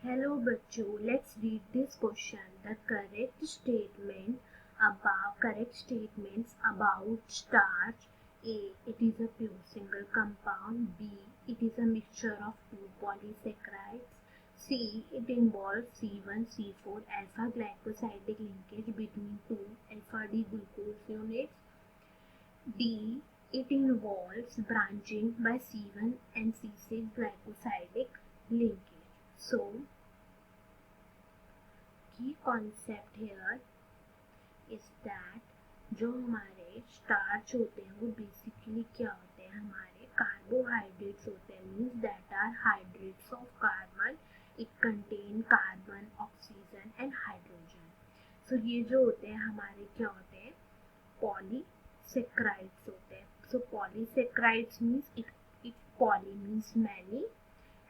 Hello बच्चों, let's read this question. The correct statements about starch. A. It is a pure single compound. B. It is a mixture of two polysaccharides. C. It involves C1C4 alpha glycosidic linkage between two alpha D glucose units. D. It involves branching by C1 and C6 glycosidic linkage. So, key concept here is that जो हमारे starch होते हैं वो basically क्या होते हैं, हमारे carbohydrates होते हैं, means that are hydrates of carbon. It contain carbon, oxygen and hydrogen. So ये जो होते हैं हमारे क्या होते हैं, पॉलीसेक्राइड्स होते हैं. So polysaccharides means it poly means many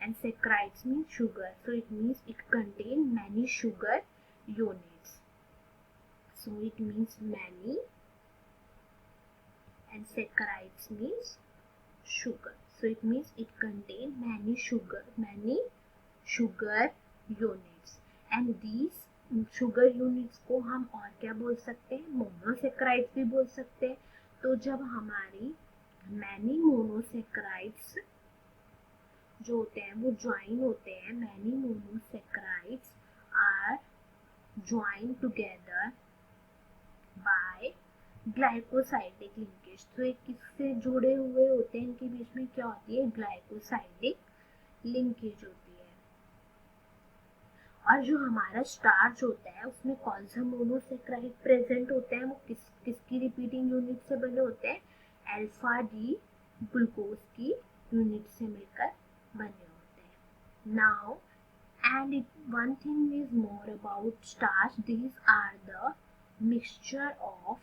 and saccharides means sugar, so it means it contain many sugar units. So it means many and saccharides means sugar, so it means it contain many sugar units. And these sugar units को हम और क्या बोल सकते हैं, monosaccharides भी बोल सकते हैं. तो जब हमारी मैनी मोनोसेक्राइड्स जो होते हैं वो ज्वाइन होते हैं, many monosaccharides are join together by glycosidic linkage. तो एक किससे जुड़े हुए होते हैं, इनके बीच में क्या होती है, ग्लाइकोसाइडिक लिंकेज होती है. और जो हमारा स्टार्च होता है उसमें कौन सा मोनोसेक्राइड प्रेजेंट होते हैं, वो किसकी रिपीटिंग यूनिट से बने होते हैं, अल्फा डी ग्लूकोज की यूनिट से मिलकर बने होते हैं. Now one thing is more about starch. These are the mixture of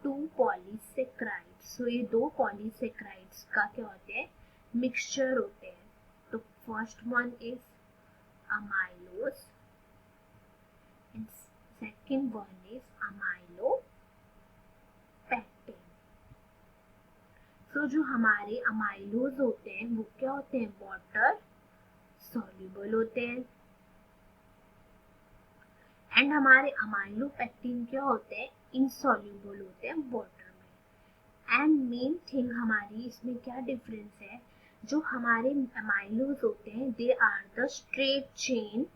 two polysaccharides. So ये दो polysaccharides का क्या होते हैं, मिक्सचर होते हैं. तो first one is amylose and second one is amylopectin. So जो हमारे amylose होते हैं वो क्या होते हैं, वाटर सॉल्युबल होते हैं. एंड हमारे अमाइलोपेक्टिन क्या होते हैं, इनसॉल्युबल होते हैं वाटर में. एंड मेन थिंग हमारी इसमें क्या डिफरेंस है, जो हमारे अमाइलोज होते हैं they are the straight chain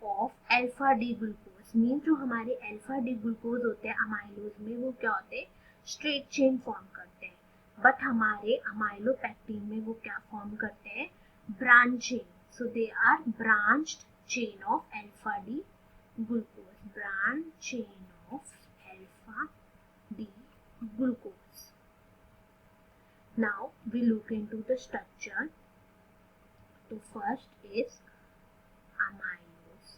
of alpha D glucose. Mean जो हमारे अल्फा डी ग्लूकोज होते हैं अमाइलोज में वो क्या होते हैं, स्ट्रेट चेन फॉर्म करते हैं. बट हमारे अमाइलोपेक्टिन में वो क्या फॉर्म करते हैं, branching. So they are branched chain of alpha D glucose, branch chain of alpha D glucose. Now we look into the structure. So first is amylose.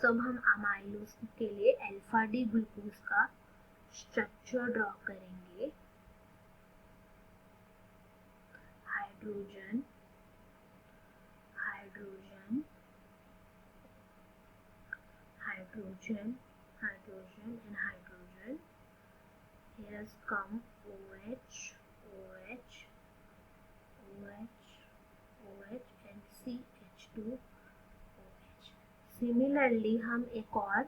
So हम amylose के लिए alpha D glucose का structure draw करेंगे. Hydrogen and hydrogen. Here has come OH and CH2OH. Similarly हम एक और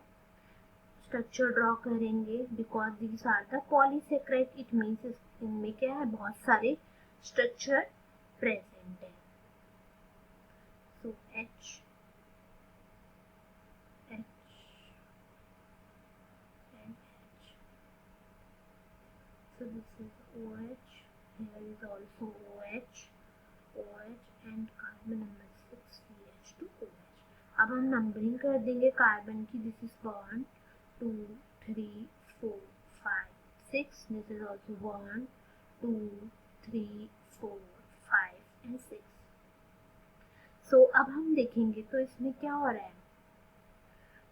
structure draw करेंगे because these are the polysaccharide. It means इनमें क्या है, बहुत सारे स्ट्रक्चर प्रेजेंट है. सो H and H. So this is OH. Here is also OH and carbon number 6 CH2OH. अब हम नंबरिंग कर देंगे कार्बन की. This is 1 2 3 4 5 6. This is also 1 2 3 4 5 and 6. सो अब हम देखेंगे तो इसमें क्या हो रहा है,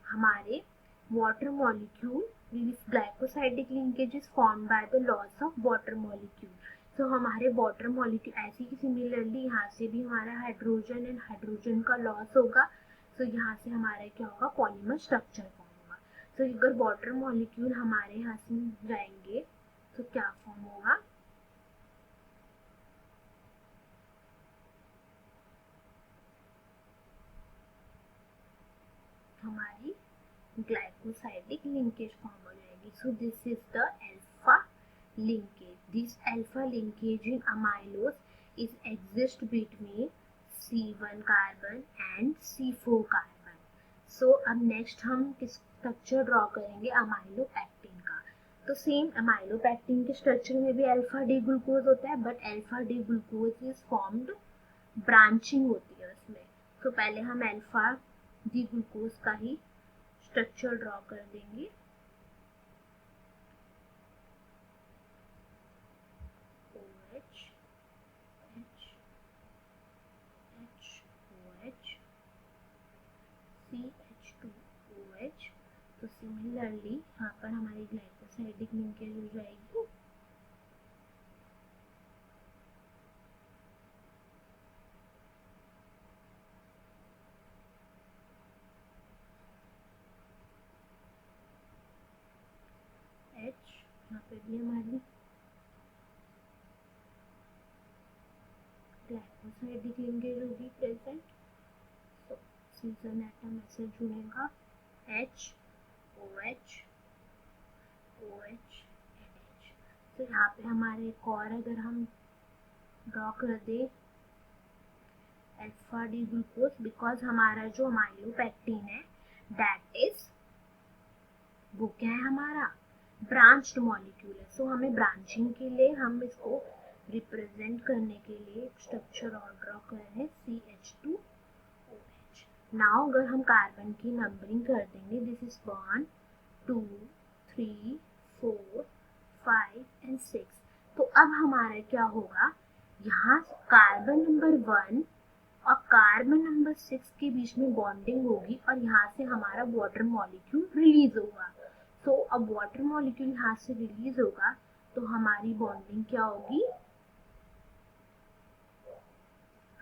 हमारे water molecule with glycosidic linkage is formed by the loss of water molecule. तो हमारे वाटर मॉलिक्यूल ऐसे ही सिमिलरली यहाँ से भी हमारा हाइड्रोजन एंड हाइड्रोजन का लॉस होगा. तो यहाँ से हमारा क्या होगा, पॉलीमर स्ट्रक्चर फॉर्म होगा. तो अगर वाटर मॉलिक्यूल हमारे यहाँ से जाएंगे तो क्या फॉर्म होगा, ग्लाइकोसाइडिक लिंकेज फॉर्म हो जाएगी. So this is the alpha linkage. This alpha linkage in amylose is exist between C1 carbon and C4 carbon. So अब next हम किस स्ट्रक्चर ड्रॉ करेंगे अमाइलोपेक्टिन का. तो सेम अमाइलोपेक्टिन के स्ट्रक्चर में भी अल्फा डी ग्लूकोज होता है, but alpha D glucose is formed, branching होती है उसमें. तो पहले हम अल्फा डी ग्लूकोज का ही स्ट्रक्चर ड्रॉ कर देंगे. CH2OH. तो सिमिलरली यहाँ पर हमारी ग्लाइकोसाइडिक लिंकेज हो जाएगी. H यहाँ पे भी हमारी ग्लाइकोसाइडिक लिंकेज होगी प्रेजेंट. तो सीजन एटम ऐसे जुड़ेगा HOH OH and H. तो यहाँ पे हमारे एक और अगर हम ड्रॉ कर दे अल्फा डी ग्लूकोज, बिकॉज हमारा जो अमाइलोपेक्टिन है दैट इज वो क्या है हमारा ब्रांच्ड मॉलिक्यूल है. सो हमें ब्रांचिंग के लिए हम इसको रिप्रेजेंट करने के लिए एक स्ट्रक्चर और ड्रॉ कर रहे हैं CH2OH. नाउ अगर हम कार्बन की नंबरिंग कर देंगे, दिस इज 1 2 3 4 5 and 6. तो अब हमारा क्या होगा, यहाँ कार्बन नंबर 1 और कार्बन नंबर 6 के बीच में बॉन्डिंग होगी और यहाँ से हमारा वाटर मॉलिक्यूल रिलीज होगा. तो अब वाटर मॉलिक्यूल यहाँ से रिलीज होगा तो हमारी बॉन्डिंग क्या होगी,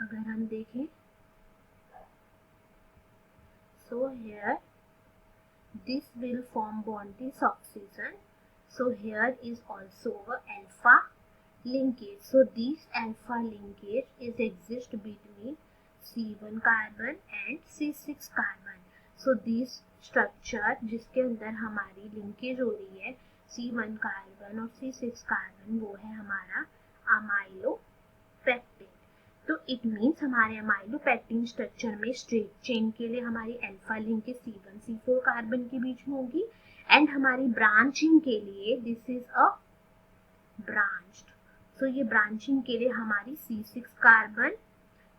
अगर हम देखें so here this will form bond this oxygen. So here is also a alpha linkage. So this alpha linkage is exist between C1 carbon and C6 carbon. So this structure जिसके अंदर हमारी linkage हो रही है C1 carbon और C6 carbon, वो है हमारा अमाइलोपेक्टिन. तो इट मीन्स हमारे अमाइलोपेक्टिन स्ट्रक्चर में स्ट्रेट चेन के लिए हमारी alpha linkage C1 C4 carbon के बीच में होगी, एंड हमारी ब्रांचिंग के लिए दिस इज अ ब्रांच्ड. सो ये ब्रांचिंग के लिए हमारी C6 कार्बन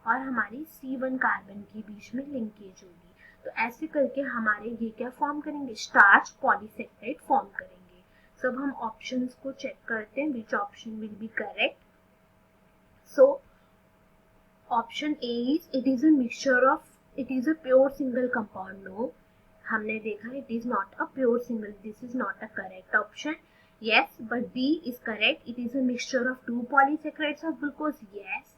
और हमारी C1 कार्बन के बीच में लिंकेज होगी. तो ऐसे करके हमारे ये क्या फॉर्म करेंगे, स्टार्च पॉलीसेकेराइड फॉर्म करेंगे. सब हम ऑप्शंस को चेक करते हैं which option will be correct. So option A is it is a mixture of, it is a pure single compound. No, हमने देखा it is not a pure single, this is not a correct option. Yes, but B is correct. It is a mixture of 2 polysaccharides of glucose. Yes.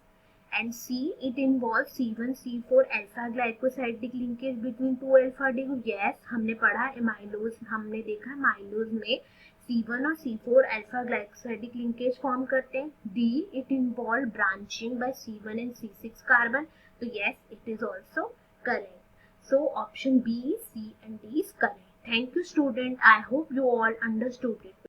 And C, it involves C1 C4 alpha glycosidic linkage between 2 alpha D. Yes, हमने पढ़ा amylose, हमने देखा amylose में C1 और C4 alpha glycosidic linkage form करते हैं. D, it involves branching by C1 and C6 carbon. तो yes, it is also correct. So option B, C and D is correct. Thank you student. I hope you all understood it.